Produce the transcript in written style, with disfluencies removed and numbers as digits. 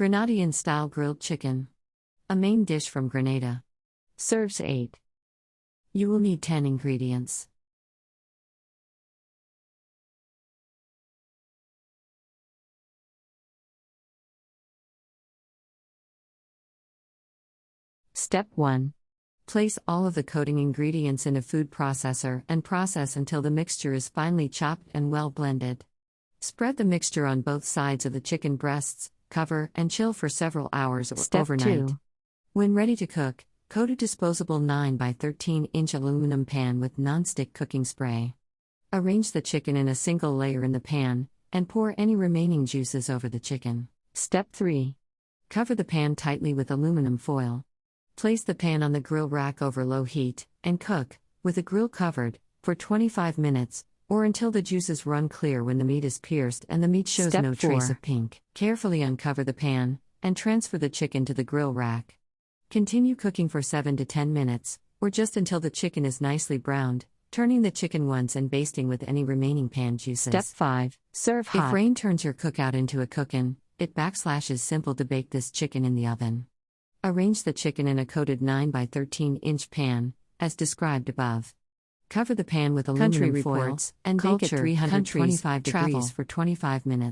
Grenadian-Style Grilled Chicken. A main dish from Grenada. Serves 8. You will need 10 ingredients. Step 1. Place all of the coating ingredients in a food processor and process until the mixture is finely chopped and well blended. Spread the mixture on both sides of the chicken breasts, cover, and chill for several hours or Step overnight. 2. When ready to cook, coat a disposable 9 by 13-inch aluminum pan with non-stick cooking spray. Arrange the chicken in a single layer in the pan, and pour any remaining juices over the chicken. Step 3. Cover the pan tightly with aluminum foil. Place the pan on the grill rack over low heat, and cook, with the grill covered, for 25 minutes, or until the juices run clear when the meat is pierced and the meat shows Step no 4. trace of pink. Carefully uncover the pan, and transfer the chicken to the grill rack. Continue cooking for 7 to 10 minutes, or just until the chicken is nicely browned, turning the chicken once and basting with any remaining pan juices. Step 5. Serve hot. If rain turns your cookout into a cookin', it is simple to bake this chicken in the oven. Arrange the chicken in a coated 9 by 13-inch pan, as described above. Cover the pan with aluminum foil CountryReports and bake at Culture 325 Countries degrees Travel for 25 minutes.